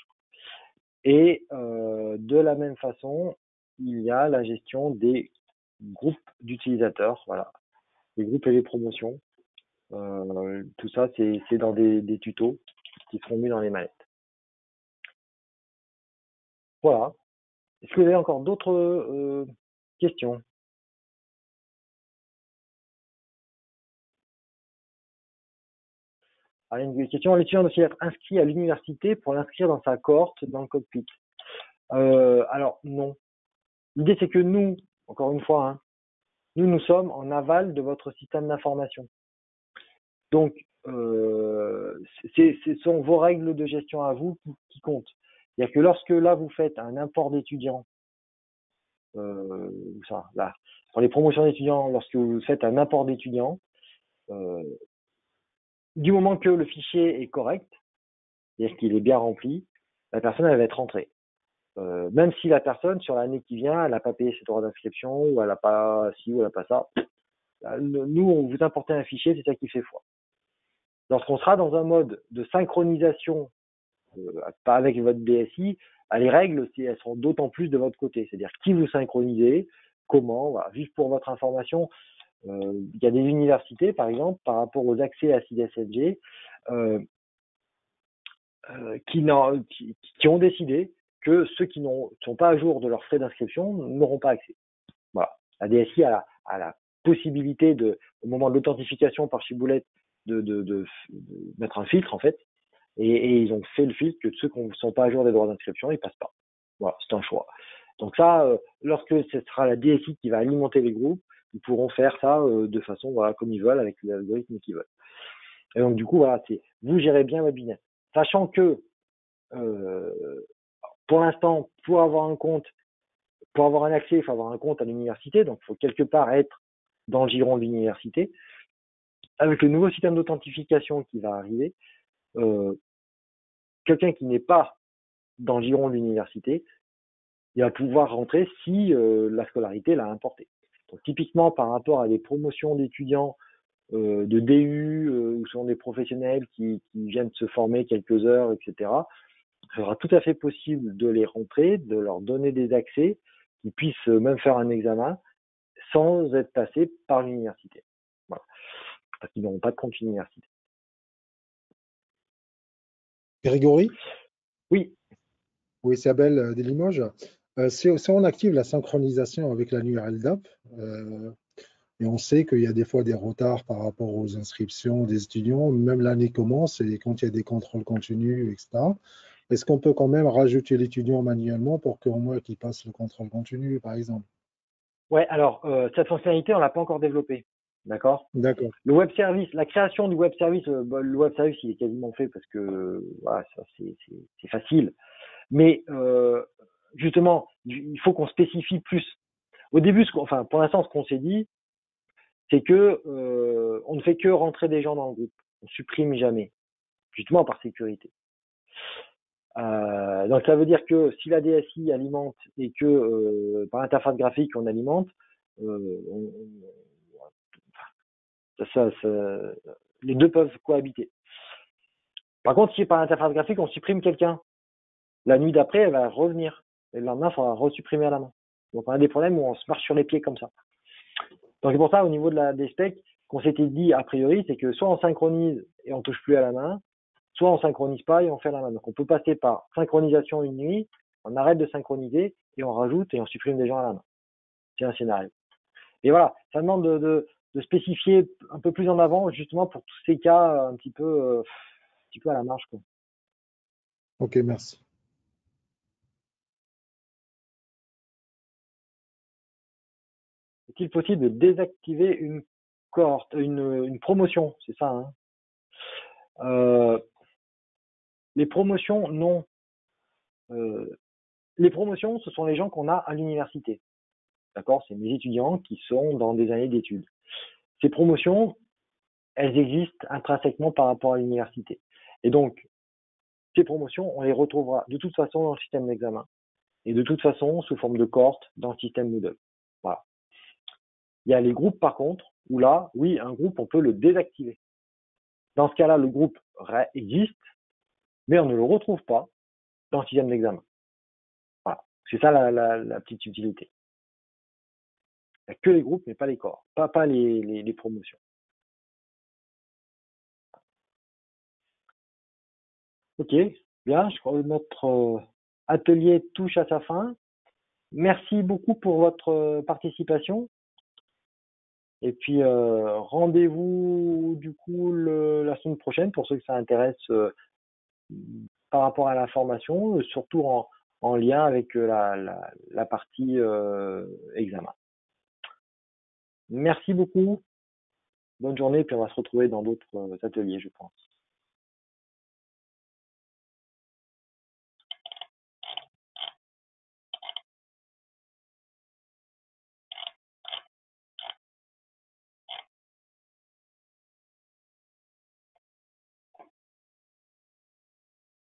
Et de la même façon, il y a la gestion des groupes d'utilisateurs, voilà, les groupes et les promotions. Tout ça c'est dans des tutos qui seront mis dans les manettes. Voilà. Est-ce que vous avez encore d'autres questions? Une question, l'étudiant doit être inscrit à l'université pour l'inscrire dans sa cohorte dans le cockpit. Alors non. L'idée c'est que nous, encore une fois, hein, nous sommes en aval de votre système d'information. Donc, ce sont vos règles de gestion à vous qui comptent. C'est-à-dire que lorsque là vous faites un import d'étudiants, là, pour les promotions d'étudiants, lorsque vous faites un import d'étudiants, du moment que le fichier est correct, c'est-à-dire qu'il est bien rempli, la personne elle va être rentrée. Même si la personne sur l'année qui vient, elle n'a pas payé ses droits d'inscription, ou elle n'a pas ci, ou elle n'a pas ça, nous on vous importez un fichier, c'est ça qui fait foi. Lorsqu'on sera dans un mode de synchronisation, pas avec votre DSI, les règles, elles seront d'autant plus de votre côté. C'est-à-dire qui vous synchronisez, comment, voilà. Juste pour votre information, il y a des universités, par exemple, par rapport aux accès à CIDSNG, qui ont décidé que ceux qui ne sont pas à jour de leurs frais d'inscription n'auront pas accès. Voilà. La DSI a la possibilité au moment de l'authentification par Chiboulette, de mettre un filtre, en fait. Et ils ont fait le filtre que ceux qui ne sont pas à jour des droits d'inscription, ils passent pas. Voilà, c'est un choix. Donc ça, lorsque ce sera la DSI qui va alimenter les groupes, ils pourront faire ça de façon, voilà, comme ils veulent, avec l'algorithme qu'ils veulent. Et donc du coup, voilà, vous gérez bien votre business. Sachant que pour l'instant, pour avoir un accès, il faut avoir un compte à l'université, donc il faut quelque part être dans le giron de l'université. Avec le nouveau système d'authentification qui va arriver, quelqu'un qui n'est pas dans le giron de l'université, il va pouvoir rentrer si la scolarité l'a importé. Donc typiquement par rapport à des promotions d'étudiants de DU ou sont des professionnels qui viennent se former quelques heures, etc., il sera tout à fait possible de les rentrer, de leur donner des accès, qu'ils puissent même faire un examen sans être passés par l'université. Voilà. Parce qu'ils n'auront pas de compte université. Grégory? Oui. Oui, Isabelle des Limoges. Si on active la synchronisation avec l'annuaire LDAP, et on sait qu'il y a des fois des retards par rapport aux inscriptions des étudiants, même l'année commence et quand il y a des contrôles continus, etc. Est-ce qu'on peut quand même rajouter l'étudiant manuellement pour qu'au moins qu'il passe le contrôle continu, par exemple? Ouais, alors cette fonctionnalité, on l'a pas encore développée. D'accord? D'accord. Le web service, la création du web service, le web service, il est quasiment fait parce que voilà, ça c'est facile. Mais justement, il faut qu'on spécifie plus. Au début, pour l'instant, ce qu'on s'est dit, c'est que on ne fait que rentrer des gens dans le groupe. On supprime jamais, justement par sécurité. Donc ça veut dire que si la DSI alimente et que par interface graphique on alimente, les deux peuvent cohabiter. Par contre, si par interface graphique on supprime quelqu'un, la nuit d'après elle va revenir. Et le lendemain, il faudra resupprimer à la main. Donc on a des problèmes où on se marche sur les pieds comme ça. Donc c'est pour ça au niveau des specs, qu'on s'était dit a priori, c'est que soit on synchronise et on touche plus à la main, soit on synchronise pas et on fait à la main. Donc on peut passer par synchronisation une nuit, on arrête de synchroniser et on rajoute et on supprime des gens à la main. C'est un scénario. Et voilà, ça demande de spécifier un peu plus en avant justement pour tous ces cas un petit peu à la marge, quoi. Ok, merci. Est-il possible de désactiver une cohorte, une promotion? C'est ça, hein? Les promotions, non. Les promotions, ce sont les gens qu'on a à l'université. D'accord? C'est mes étudiants qui sont dans des années d'études. Ces promotions, elles existent intrinsèquement par rapport à l'université. Et donc, ces promotions, on les retrouvera de toute façon dans le système d'examen. Et de toute façon, sous forme de cohorte dans le système Moodle. Voilà. Il y a les groupes, par contre, où là, oui, un groupe, on peut le désactiver. Dans ce cas-là, le groupe existe, mais on ne le retrouve pas dans le système d'examen. Voilà. C'est ça la petite utilité. Il n'y a que les groupes, mais pas les corps, pas les promotions. Ok, bien, je crois que notre atelier touche à sa fin. Merci beaucoup pour votre participation. Et puis, rendez-vous du coup la semaine prochaine pour ceux que ça intéresse par rapport à l'information, surtout en lien avec la partie examen. Merci beaucoup. Bonne journée, puis on va se retrouver dans d'autres ateliers, je pense.